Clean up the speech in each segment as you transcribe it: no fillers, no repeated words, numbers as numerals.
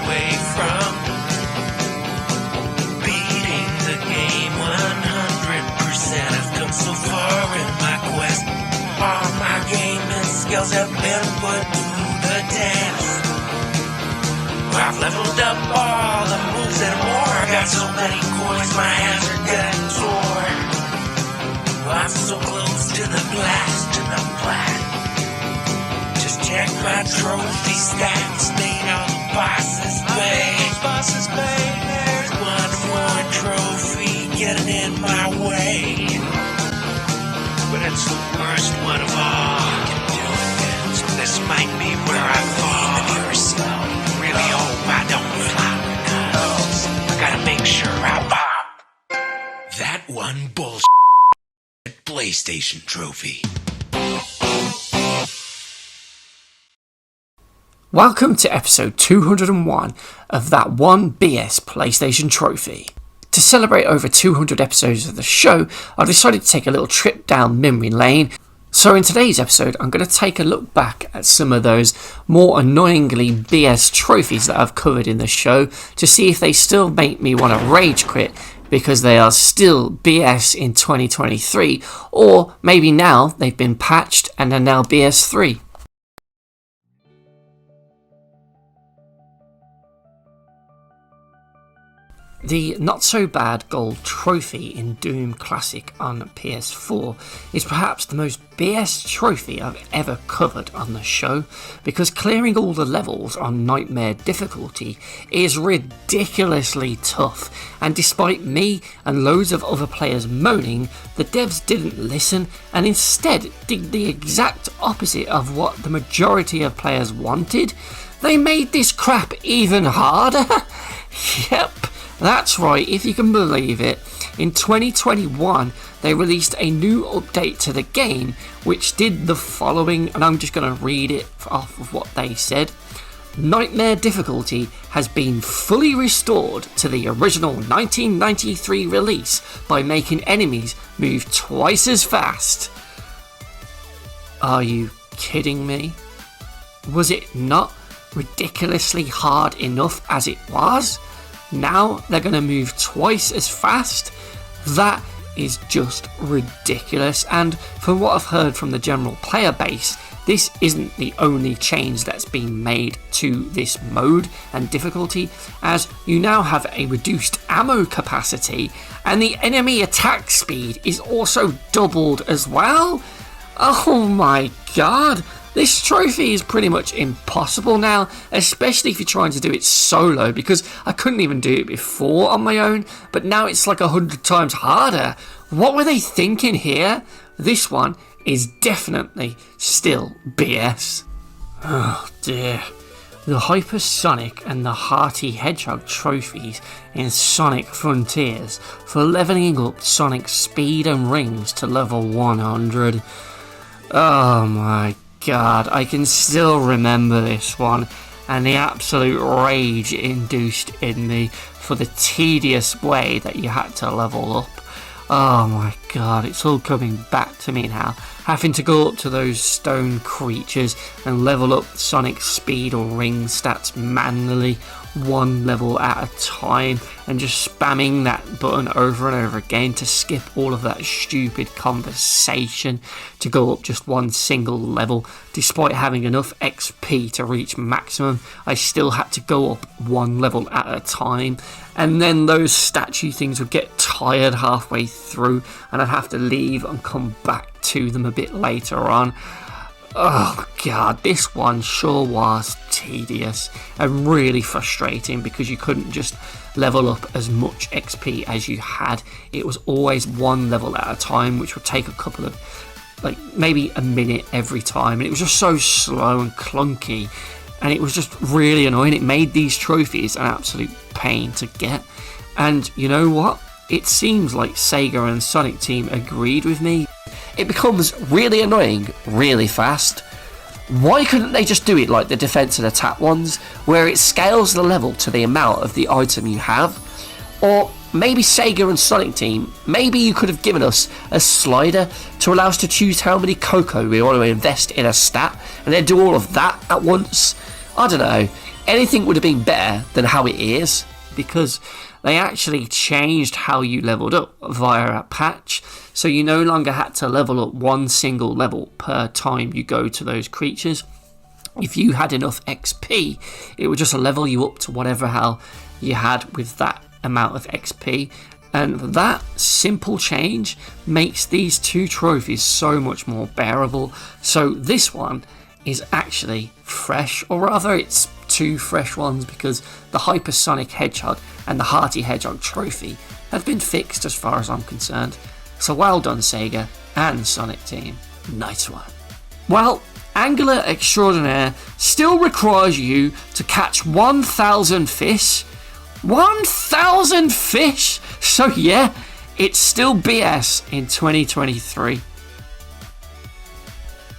away from beating the game 100%. I've come so far in my quest. All my gaming skills have been put to the test. I've leveled up all the moves and more. I got so many coins, my hands are getting sore. I'm so close to the blast, to the plat. Just check my trophy stats, made all the bosses pay. There's one more trophy getting in my way, but it's the worst one of all. I can do it, so this might be where I fall. Really hope I don't flop. I gotta make sure I pop that one bullshit PlayStation trophy. Welcome to episode 201 of That One BS PlayStation Trophy. To celebrate over 200 episodes of the show, I decided to take a little trip down memory lane. So in today's episode, I'm going to take a look back at some of those more annoyingly BS trophies that I've covered in the show to see if they still make me want to rage quit because they are still BS in 2023, or maybe now they've been patched and are now BS3. The not-so-bad gold trophy in Doom Classic on PS4 is perhaps the most BS trophy I've ever covered on the show, because clearing all the levels on Nightmare difficulty is ridiculously tough, and despite me and loads of other players moaning, the devs didn't listen and instead did the exact opposite of what the majority of players wanted. They made this crap even harder. Yep. That's right, if you can believe it. In 2021, they released a new update to the game which did the following, and I'm just going to read it off of what they said. Nightmare difficulty has been fully restored to the original 1993 release by making enemies move twice as fast. Are you kidding me? Was it not ridiculously hard enough as it was? Now they're going to move twice as fast? That is just ridiculous, and from what I've heard from the general player base, this isn't the only change that's been made to this mode and difficulty, as you now have a reduced ammo capacity and the enemy attack speed is also doubled as well. Oh my god! This trophy is pretty much impossible now, especially if you're trying to do it solo, because I couldn't even do it before on my own, but now it's like 100 times harder. What were they thinking here? This one is definitely still BS. Oh dear. The Hypersonic and the Hearty Hedgehog trophies in Sonic Frontiers for leveling up Sonic's speed and rings to level 100. Oh my god, I can still remember this one and the absolute rage it induced in me for the tedious way that you had to level up. Oh my god, it's all coming back to me now. Having to go up to those stone creatures and level up Sonic's speed or ring stats manually, one level at a time, and just spamming that button over and over again to skip all of that stupid conversation to go up just one single level. Despite having enough XP to reach maximum, I still had to go up one level at a time, and then those statue things would get tired halfway through and I'd have to leave and come back to them a bit later on. Oh god, this one sure was tedious and really frustrating because you couldn't just level up as much XP as you had. It was always one level at a time, which would take a couple of, like, maybe a minute every time, and it was just so slow and clunky, and it was just really annoying. It made these trophies an absolute pain to get, and you know what? It seems like Sega and Sonic Team agreed with me. It becomes really annoying really fast. Why couldn't they just do it like the defense and attack ones, where it scales the level to the amount of the item you have? Or maybe Sega and Sonic Team, maybe you could have given us a slider to allow us to choose how many cocoa we want to invest in a stat, and then do all of that at once. I don't know. anything would have been better than how it is, because they actually changed how you leveled up via a patch. So you no longer had to level up one single level per time you go to those creatures. If you had enough XP, it would just level you up to whatever hell you had with that amount of XP. And that simple change makes these two trophies so much more bearable. So this one is actually fresh, or rather it's two fresh ones, because the Hypersonic Hedgehog and the Hearty Hedgehog trophy have been fixed as far as I'm concerned. So well done, Sega and Sonic Team. Nice one. Well, Angler Extraordinaire still requires you to catch 1,000 fish. 1,000 fish! So yeah, it's still BS in 2023.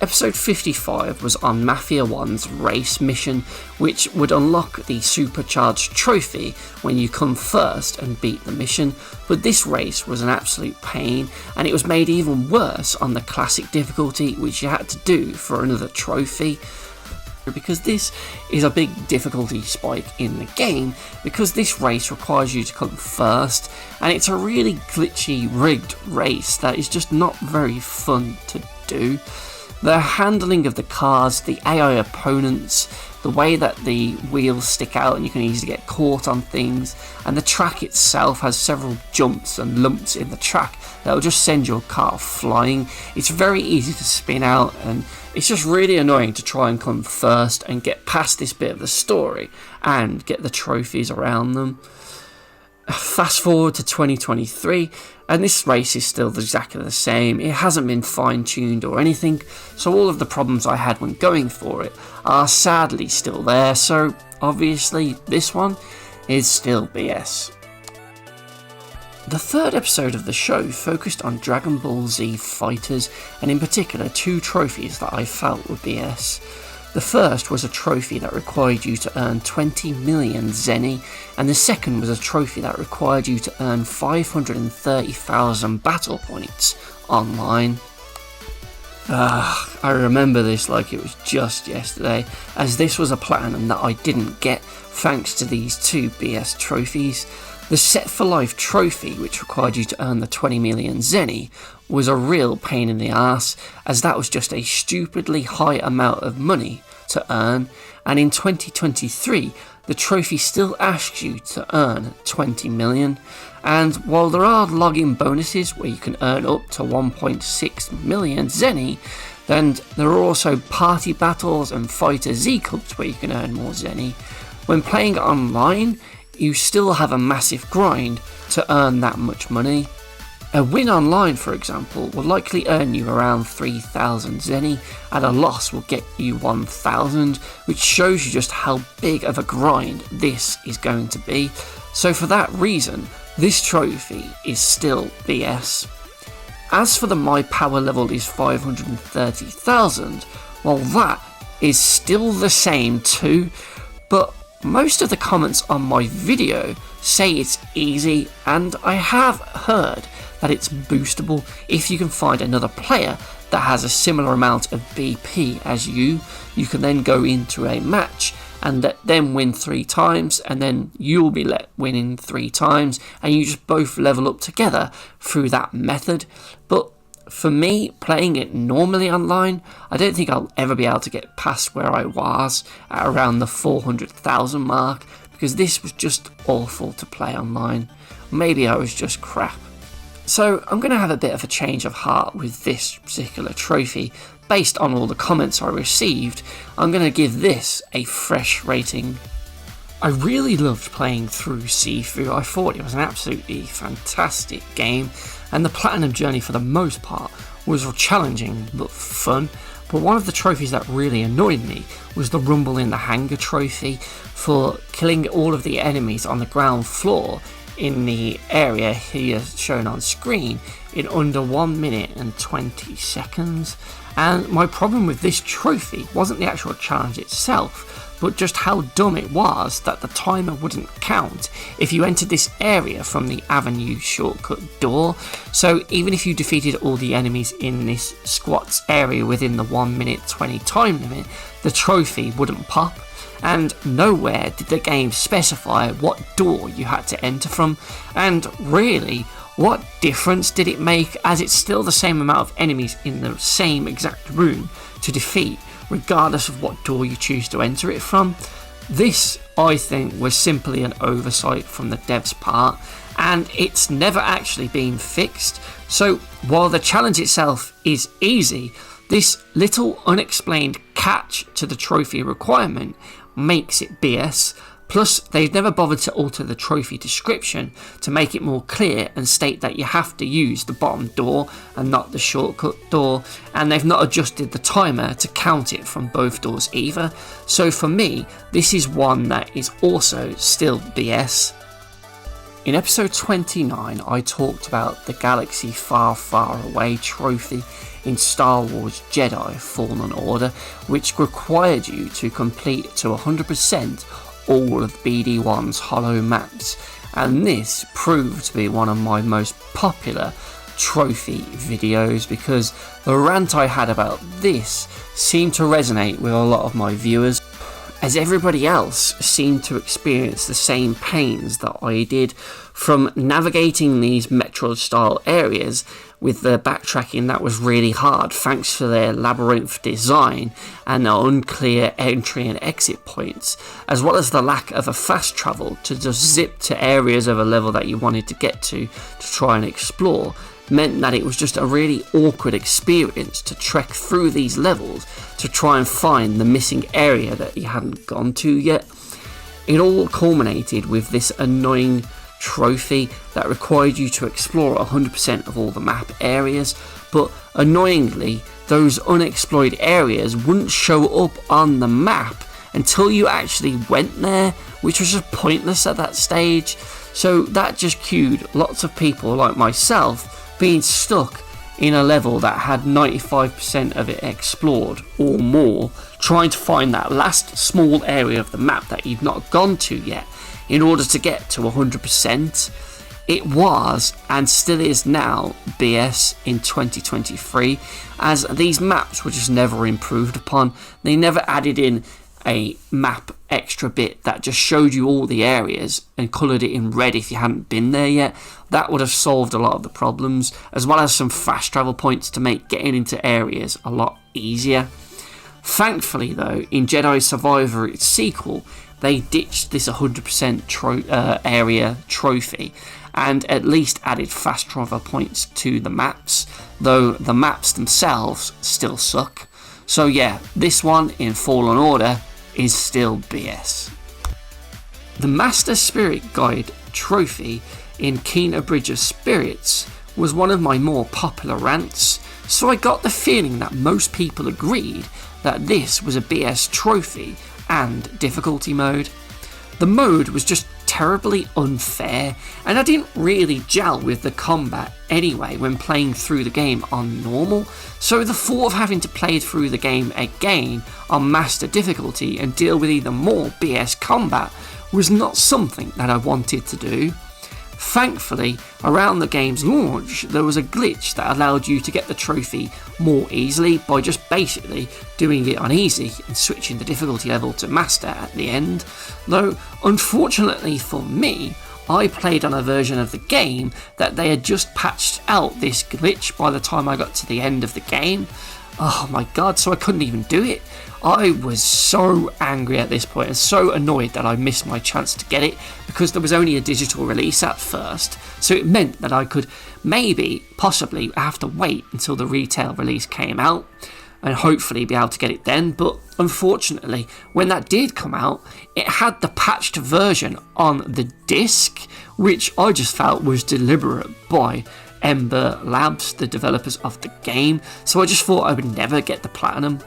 Episode 55 was on Mafia 1's race mission, which would unlock the supercharged trophy when you come first and beat the mission, but this race was an absolute pain, and it was made even worse on the classic difficulty, which you had to do for another trophy. Because this is a big difficulty spike in the game, because this race requires you to come first, and it's a really glitchy, rigged race that is just not very fun to do. The handling of the cars, the AI opponents, the way that the wheels stick out and you can easily get caught on things, and the track itself has several jumps and lumps in the track that will just send your car flying. It's very easy to spin out, and it's just really annoying to try and come first and get past this bit of the story and get the trophies around them. Fast forward to 2023, and this race is still exactly the same. It hasn't been fine-tuned or anything, so all of the problems I had when going for it are sadly still there, so obviously this one is still BS. The third episode of the show focused on Dragon Ball Z fighters, and in particular two trophies that I felt were BS. The first was a trophy that required you to earn 20 million Zenny, and the second was a trophy that required you to earn 530,000 battle points online. I remember this like it was just yesterday, as this was a platinum that I didn't get thanks to these two BS trophies. The Set for Life trophy, which required you to earn the 20 million Zenny, was a real pain in the ass, as that was just a stupidly high amount of money to earn, and in 2023 the trophy still asks you to earn 20 million, and while there are login bonuses where you can earn up to 1.6 million Zenny, then there are also party battles and Fighter Z Cups where you can earn more Zenny. When playing online, you still have a massive grind to earn that much money. A win online, for example, will likely earn you around 3,000 Zenny, and a loss will get you 1,000, which shows you just how big of a grind this is going to be. So for that reason, this trophy is still BS. As for the my power level is 530,000, well, that is still the same too, but most of the comments on my video say it's easy, and I have heard that it's boostable if you can find another player that has a similar amount of BP as you. You can then go into a match and let them win 3 times, and then you'll be let winning 3 times, and you just both level up together through that method. But for me, playing it normally online, I don't think I'll ever be able to get past where I was at around the 400,000 mark, because this was just awful to play online. Maybe I was just crap. So I'm going to have a bit of a change of heart with this particular trophy. Based on all the comments I received, I'm going to give this a fresh rating. I really loved playing through Sifu. I thought it was an absolutely fantastic game, and the platinum journey for the most part was challenging but fun. But one of the trophies that really annoyed me was the Rumble in the Hangar trophy for killing all of the enemies on the ground floor in the area here shown on screen in under 1 minute and 20 seconds. And my problem with this trophy wasn't the actual challenge itself, but just how dumb it was that the timer wouldn't count if you entered this area from the avenue shortcut door. So even if you defeated all the enemies in this squats area within the 1 minute 20 time limit, the trophy wouldn't pop. And nowhere did the game specify what door you had to enter from, and really, what difference did it make, as it's still the same amount of enemies in the same exact room to defeat, regardless of what door you choose to enter it from. This, I think, was simply an oversight from the devs' part, and it's never actually been fixed. So while the challenge itself is easy, this little unexplained catch to the trophy requirement makes it BS. Plus, they've never bothered to alter the trophy description to make it more clear and state that you have to use the bottom door and not the shortcut door, and they've not adjusted the timer to count it from both doors either. So for me, this is one that is also still BS. In episode 29, I talked about the Galaxy Far Far Away trophy in Star Wars Jedi Fallen Order, which required you to complete to 100% all of BD1's hollow maps, and this proved to be one of my most popular trophy videos because the rant I had about this seemed to resonate with a lot of my viewers, as everybody else seemed to experience the same pains that I did from navigating these Metroid style areas with the backtracking that was really hard thanks to their labyrinth design and the unclear entry and exit points, as well as the lack of a fast travel to just zip to areas of a level that you wanted to get to try and explore, meant that it was just a really awkward experience to trek through these levels to try and find the missing area that you hadn't gone to yet. It all culminated with this annoying trophy that required you to explore 100% of all the map areas, but annoyingly those unexplored areas wouldn't show up on the map until you actually went there, which was just pointless at that stage. So that just cued lots of people like myself being stuck in a level that had 95% of it explored or more, trying to find that last small area of the map that you've not gone to yet in order to get to 100%. It was, and still is now, BS in 2023, as these maps were just never improved upon. They never added in a map extra bit that just showed you all the areas and coloured it in red if you hadn't been there yet. That would have solved a lot of the problems, as well as some fast travel points to make getting into areas a lot easier. Thankfully though, in Jedi Survivor its sequel, they ditched this 100% area trophy and at least added fast travel points to the maps, though the maps themselves still suck. So yeah, this one in Fallen Order is still BS. The Master Spirit Guide trophy in Kena Bridge of Spirits was one of my more popular rants, so I got the feeling that most people agreed that this was a BS trophy and difficulty mode. The mode was just terribly unfair, and I didn't really gel with the combat anyway when playing through the game on normal, so the thought of having to play through the game again on master difficulty and deal with even more BS combat was not something that I wanted to do. Thankfully, around the game's launch, there was a glitch that allowed you to get the trophy more easily by just basically doing it on easy and switching the difficulty level to master at the end. Though, unfortunately for me, I played on a version of the game that they had just patched out this glitch by the time I got to the end of the game. Oh my god, so I couldn't even do it. I was so angry at this point and so annoyed that I missed my chance to get it because there was only a digital release at first, so it meant that I could possibly have to wait until the retail release came out and hopefully be able to get it then. But unfortunately, when that did come out, it had the patched version on the disc, which I just felt was deliberate by Ember Labs, the developers of the game, so I just thought I would never get the platinum.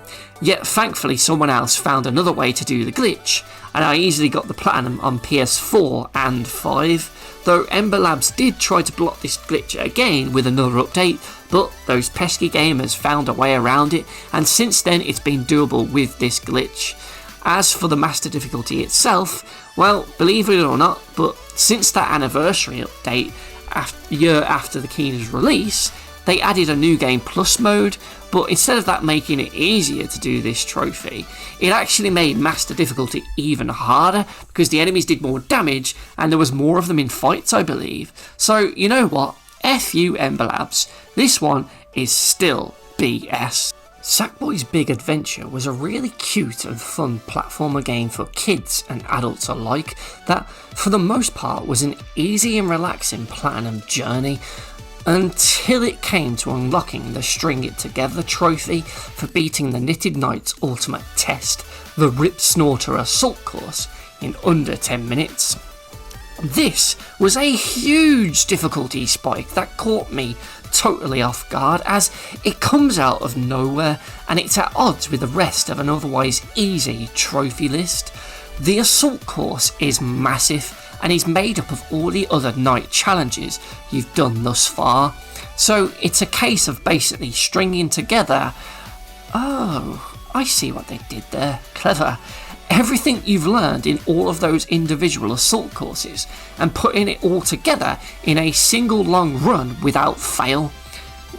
Yet thankfully someone else found another way to do the glitch, and I easily got the platinum on PS4 and 5, though Ember Labs did try to block this glitch again with another update, but those pesky gamers found a way around it, and since then it's been doable with this glitch. As for the master difficulty itself, well, believe it or not, but since that anniversary update, a year after the Keena's release, they added a new game plus mode, but instead of that making it easier to do this trophy, it actually made master difficulty even harder because the enemies did more damage and there was more of them in fights, I believe. So you know what, F you Ember Labs, this one is still BS. Sackboy's Big Adventure was a really cute and fun platformer game for kids and adults alike that, for the most part, was an easy and relaxing platinum journey until it came to unlocking the String It Together trophy for beating the Knitted Knight's ultimate test, the Rip Snorter Assault course, in under 10 minutes. This was a huge difficulty spike that caught me totally off guard, as it comes out of nowhere and it's at odds with the rest of an otherwise easy trophy list. The assault course is massive and is made up of all the other night challenges you've done thus far, so it's a case of basically stringing together, oh, I see what they did there, clever, everything you've learned in all of those individual assault courses and putting it all together in a single long run without fail.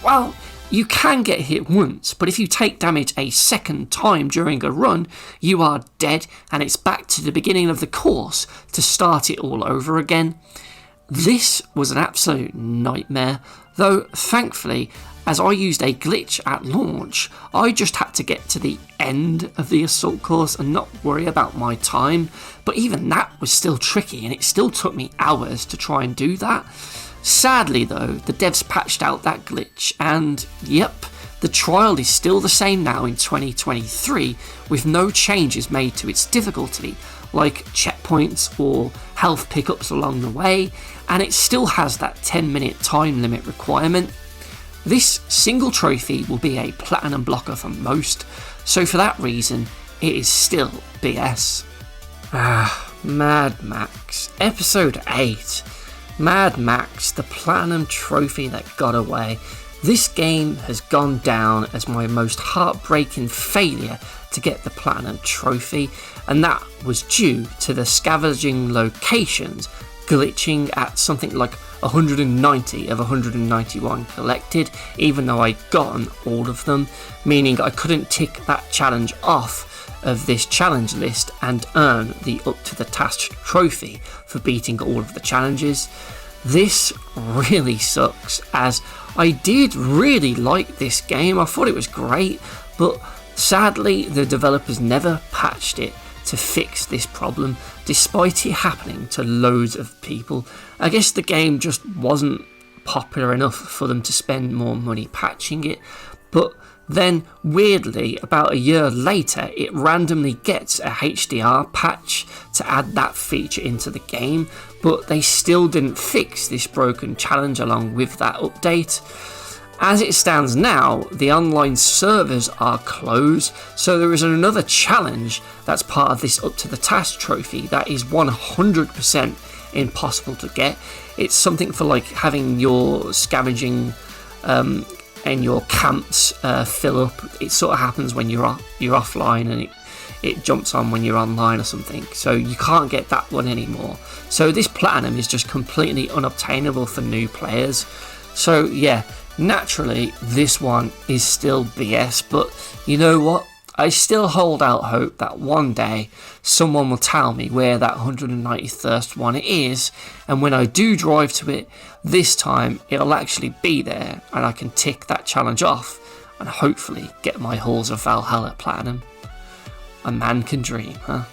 Well, you can get hit once, but if you take damage a second time during a run, you are dead and it's back to the beginning of the course to start it all over again. This was an absolute nightmare, though thankfully, as I used a glitch at launch, I just had to get to the end of the assault course and not worry about my time, but even that was still tricky and it still took me hours to try and do that. Sadly though, the devs patched out that glitch and yep, the trial is still the same now in 2023 with no changes made to its difficulty, like checkpoints or health pickups along the way, and it still has that 10-minute time limit requirement. This single trophy will be a platinum blocker for most, so for that reason, it is still BS. Mad Max, Episode 8. Mad Max, the platinum trophy that got away. This game has gone down as my most heartbreaking failure to get the platinum trophy, and that was due to the scavenging locations glitching at something like 190 of 191 collected, even though I'd gotten all of them, meaning I couldn't tick that challenge off of this challenge list and earn the up to the task trophy for beating all of the challenges. This really sucks, as I did really like this game. I thought it was great, but sadly the developers never patched it to fix this problem, despite it happening to loads of people. I guess the game just wasn't popular enough for them to spend more money patching it, but then weirdly, about a year later, it randomly gets a HDR patch to add that feature into the game, but they still didn't fix this broken challenge along with that update. As it stands now, the online servers are closed, so there is another challenge that's part of this up to the task trophy that is 100% impossible to get. It's something for like having your scavenging and your camps fill up. It sort of happens when you're offline, and it jumps on when you're online or something, so you can't get that one anymore. So this platinum is just completely unobtainable for new players. So yeah, naturally this one is still BS, but you know what? I still hold out hope that one day someone will tell me where that 191st one is, and when I do drive to it, this time it'll actually be there and I can tick that challenge off and hopefully get my Halls of Valhalla platinum. A man can dream, huh?